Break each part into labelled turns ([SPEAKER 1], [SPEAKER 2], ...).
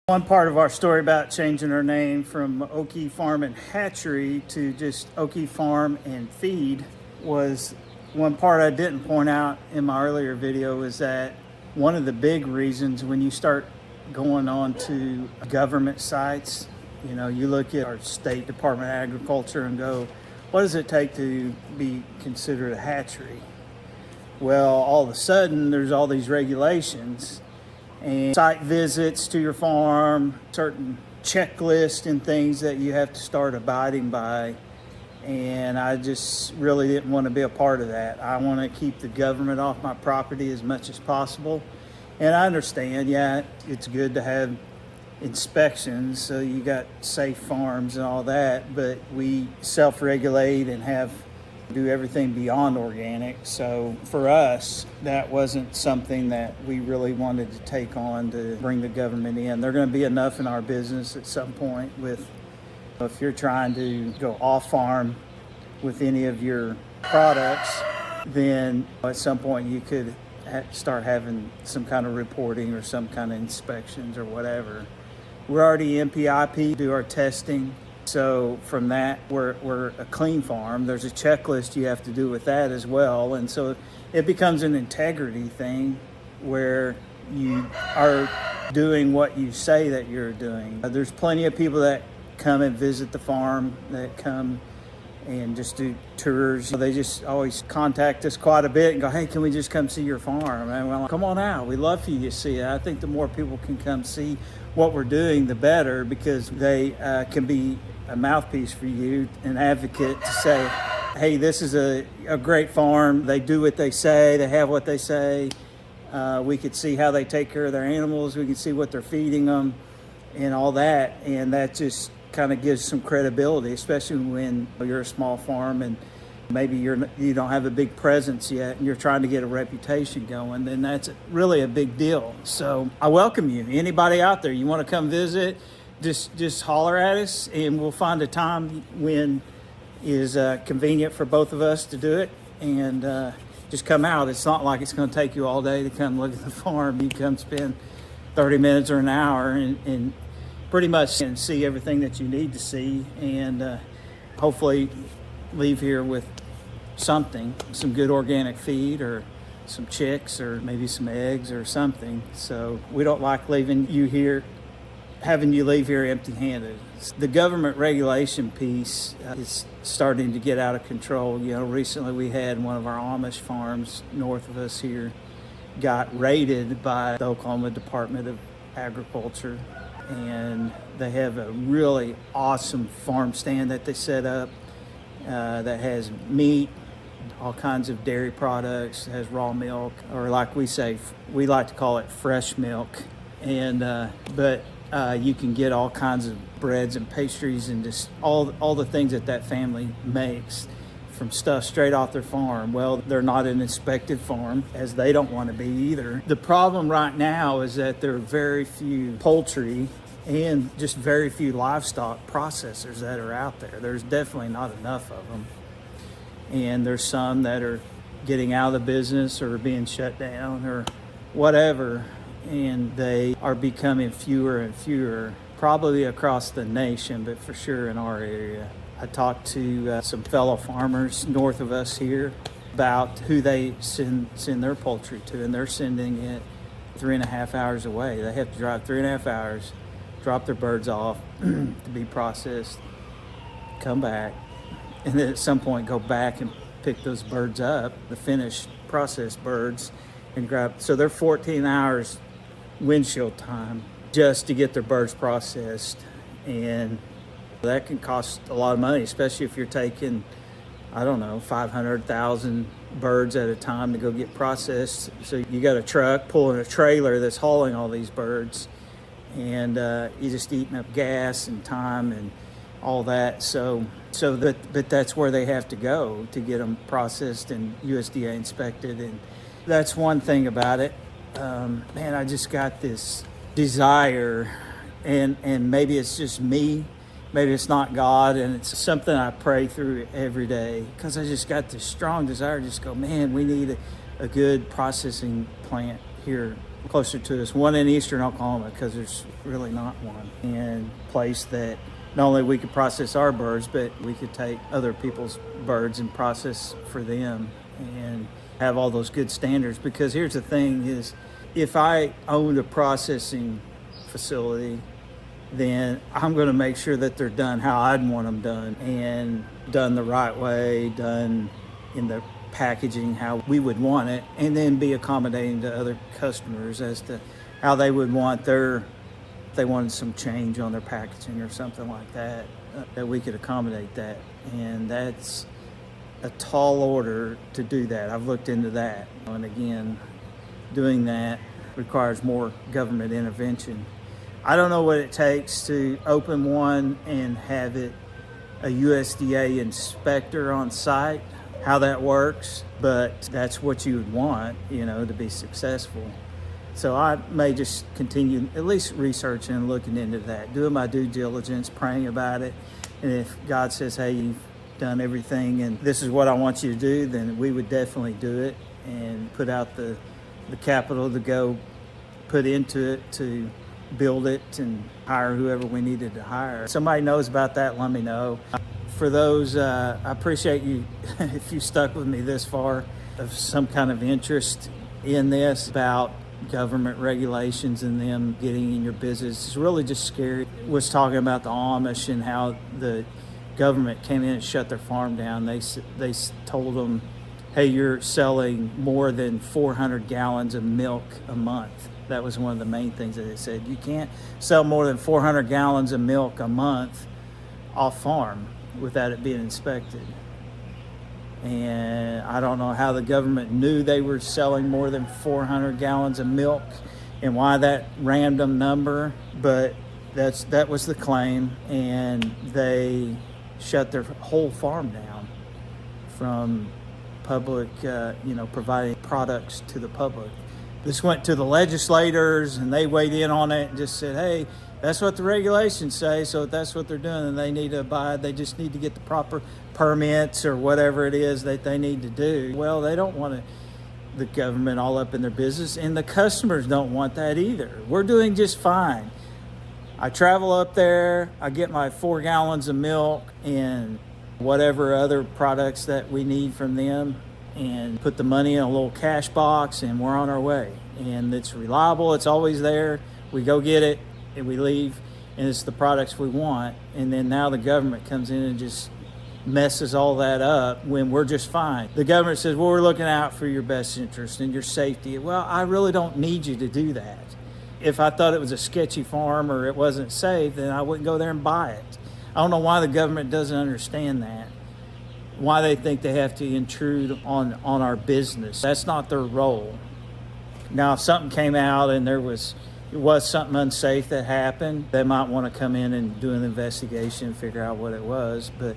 [SPEAKER 1] One part of our story about changing our name from Okie Farm and Hatchery to just Okie Farm and Feed was one part I didn't point out in my earlier video is that one of the big reasons when you start going on to government sites, you look at our State Department of Agriculture and go, what does it take to be considered a hatchery? Well, all of a sudden there's all these regulations and site visits to your farm, certain checklists and things that you have to start abiding by. And I just really didn't want to be a part of that. I want to keep the government off my property as much as possible. And I understand, it's good to have inspections, so you got safe farms and all that, but we self-regulate and do everything beyond organic. So for us, that wasn't something that we really wanted to take on to bring the government in. They're going to be enough in our business at some point if you're trying to go off farm with any of your products, then at some point you could start having some kind of reporting or some kind of inspections or whatever. We're already MPIP, do our testing. So from that, we're a clean farm. There's a checklist you have to do with that as well. And so it becomes an integrity thing where you are doing what you say that you're doing. There's plenty of people that come and visit the farm, that come and just do tours. They just always contact us quite a bit and go, hey, can we just come see your farm? And we're like, come on out. We'd love for you to see it. I think the more people can come see what we're doing, the better, because they can be a mouthpiece for you, an advocate to say, hey, this is a great farm. They do what they say. They have what they say. We could see how they take care of their animals. We can see what they're feeding them and all that. And that just kind of gives some credibility, especially when you're a small farm and maybe you don't have a big presence yet and you're trying to get a reputation going, then that's really a big deal. So I welcome you. Anybody out there, you want to come visit, just holler at us and we'll find a time when is convenient for both of us to do it, and just come out. It's not like it's going to take you all day to come look at the farm. You come spend 30 minutes or an hour and pretty much and see everything that you need to see, and hopefully leave here with some good organic feed or some chicks or maybe some eggs or something. So we don't like having you leave here empty-handed. The government regulation piece is starting to get out of control. Recently we had one of our Amish farms north of us here got raided by the Oklahoma Department of Agriculture, and they have a really awesome farm stand that they set up that has meat, all kinds of dairy products, has raw milk, or like we say, we like to call it fresh milk. And but you can get all kinds of breads and pastries and just all the things that family makes from stuff straight off their farm. Well, they're not an inspected farm, as they don't want to be either. The problem right now is that there are very few poultry and just very few livestock processors that are out there. There's definitely not enough of them. And there's some that are getting out of the business or being shut down or whatever, and they are becoming fewer and fewer, probably across the nation, but for sure in our area. I talked to some fellow farmers north of us here about who they send their poultry to, and they're sending it 3.5 hours away. They have to drive 3.5 hours, drop their birds off to be processed, come back, and then at some point go back and pick those birds up, the finished processed birds, and grab. So they're 14 hours windshield time just to get their birds processed, and that can cost a lot of money, especially if you're taking, 500,000 birds at a time to go get processed. So you got a truck pulling a trailer that's hauling all these birds, and you're just eating up gas and time and all that. But that's where they have to go to get them processed and USDA inspected. And that's one thing about it. I just got this desire, and maybe it's just me, maybe it's not God, and it's something I pray through every day, because I just got this strong desire to just go, man, we need a good processing plant here closer to us, one in eastern Oklahoma, because there's really not one, and place that not only we could process our birds, but we could take other people's birds and process for them and have all those good standards. Because here's the thing is, if I owned a processing facility, then I'm going to make sure that they're done how I'd want them done, and done the right way, done in the packaging how we would want it, and then be accommodating to other customers as to how they would want their, if they wanted some change on their packaging or something like that, that we could accommodate that. And that's a tall order to do that. I've looked into that, and again, doing that requires more government intervention. I don't know what it takes to open one and have it a USDA inspector on site, how that works, but that's what you would want, to be successful. So I may just continue at least researching and looking into that, doing my due diligence, praying about it. And if God says, hey, you've done everything and this is what I want you to do, then we would definitely do it and put out the capital to go put into it to build it and hire whoever we needed to hire. If somebody knows about that, let me know. For those, I appreciate you if you stuck with me this far, of some kind of interest in this about government regulations and them getting in your business. It's really just scary. Was talking about the Amish and how the government came in and shut their farm down. They told them, hey, you're selling more than 400 gallons of milk a month. That was one of the main things that they said. You can't sell more than 400 gallons of milk a month off farm without it being inspected. And I don't know how the government knew they were selling more than 400 gallons of milk and why that random number, but that was the claim, and they shut their whole farm down from public, providing products to the public. This went to the legislators, and they weighed in on it and just said, hey, that's what the regulations say, so if that's what they're doing, and they need to abide. They just need to get the proper permits or whatever it is that they need to do. Well, they don't want the government all up in their business, and the customers don't want that either. We're doing just fine. I travel up there, I get my 4 gallons of milk and whatever other products that we need from them, and put the money in a little cash box, and we're on our way. And it's reliable, it's always there. We go get it and we leave, and it's the products we want. And then now the government comes in and just messes all that up when we're just fine. The government says, well, we're looking out for your best interest and your safety. Well, I really don't need you to do that. If I thought it was a sketchy farm or it wasn't safe, then I wouldn't go there and buy it. I don't know why the government doesn't understand that, why they think they have to intrude on our business. That's not their role. Now, if something came out and it was something unsafe that happened, they might want to come in and do an investigation and figure out what it was. But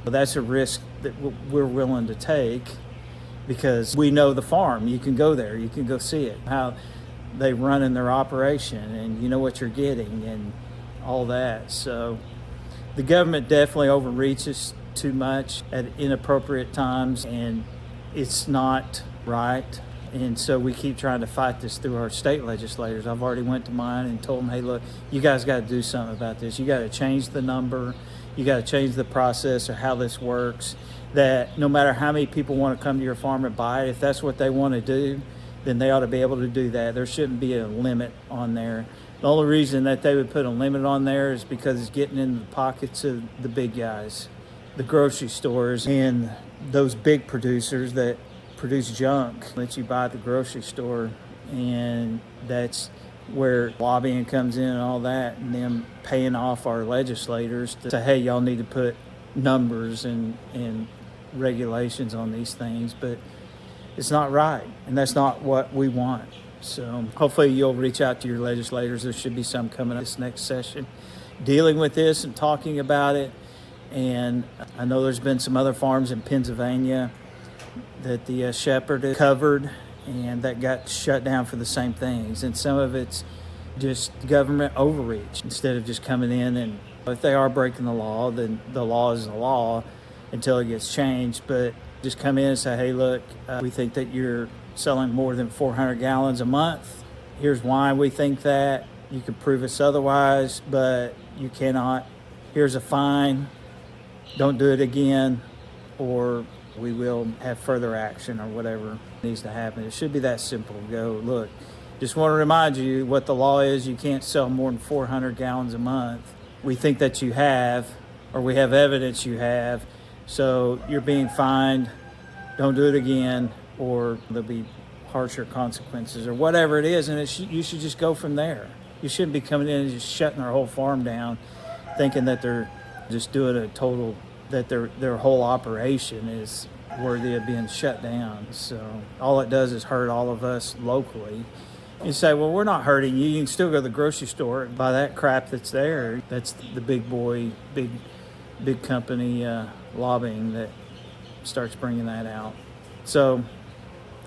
[SPEAKER 1] that's a risk that we're willing to take because we know the farm. You can go there. You can go see it, how they run in their operation, and you know what you're getting and all that. So the government definitely overreaches too much at inappropriate times, and it's not right. And so we keep trying to fight this through our state legislators. I've already went to mine and told them, hey, look, you guys got to do something about this. You got to change the number. You got to change the process or how this works, that no matter how many people want to come to your farm and buy it, if that's what they want to do, then they ought to be able to do that. There shouldn't be a limit on there. The only reason that they would put a limit on there is because it's getting into the pockets of the big guys, the grocery stores, and those big producers that produce junk that you buy at the grocery store. And that's where lobbying comes in and all that, and them paying off our legislators to say, hey, y'all need to put numbers and regulations on these things. But it's not right, and that's not what we want. So hopefully you'll reach out to your legislators. There should be some coming up this next session dealing with this and talking about it. And I know there's been some other farms in Pennsylvania that the shepherd covered and that got shut down for the same things. And some of it's just government overreach instead of just coming in, and if they are breaking the law, then the law is the law until it gets changed. But just come in and say, hey, look, we think that you're selling more than 400 gallons a month Here's why we think that. You can prove us otherwise, but you cannot. Here's a fine. Don't do it again, or we will have further action or whatever needs to happen. It should be that simple. Go, look, just want to remind you what the law is. You can't sell more than 400 gallons a month. We think that you have, or we have evidence you have, so you're being fined. Don't do it again, or there'll be harsher consequences or whatever it is, and you should just go from there. You shouldn't be coming in and just shutting our whole farm down thinking that they're just doing a total, that their whole operation is worthy of being shut down. So all it does is hurt all of us locally. You say, well, we're not hurting you. You can still go to the grocery store and buy that crap that's there. That's the big boy, big company lobbying that starts bringing that out. So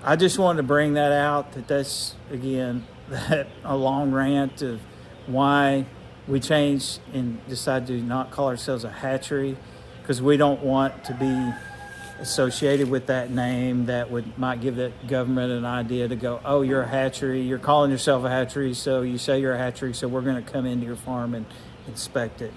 [SPEAKER 1] I just wanted to bring that out, that's, again, that a long rant of why we changed and decided to not call ourselves a hatchery, because we don't want to be associated with that name that might give that government an idea to go, oh, you're a hatchery, you're calling yourself a hatchery, so you say you're a hatchery, so we're going to come into your farm and inspect it.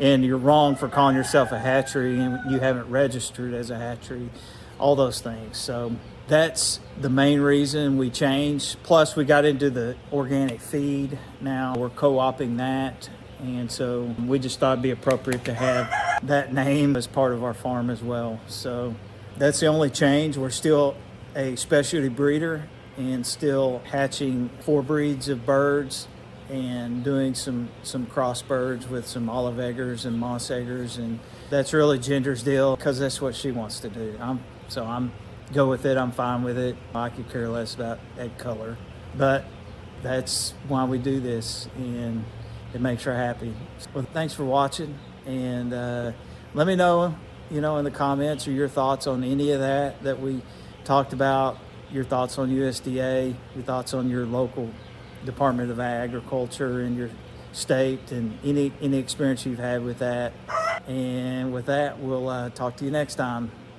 [SPEAKER 1] And you're wrong for calling yourself a hatchery, and you haven't registered as a hatchery, all those things. So that's the main reason we changed. Plus, we got into the organic feed. Now we're co-oping that. And so we just thought it'd be appropriate to have that name as part of our farm as well. So that's the only change. We're still a specialty breeder and still hatching 4 breeds of birds and doing some cross birds with some olive eggers and moss eggers. And that's really Ginger's deal, because that's what she wants to do. I'm go with it. I'm fine with it. I could care less about egg color, but that's why we do this, and it makes her happy. Well, thanks for watching, and let me know, in the comments, or your thoughts on any of that we talked about, your thoughts on USDA, your thoughts on your local Department of Agriculture in your state, and any experience you've had with that. And with that, we'll talk to you next time.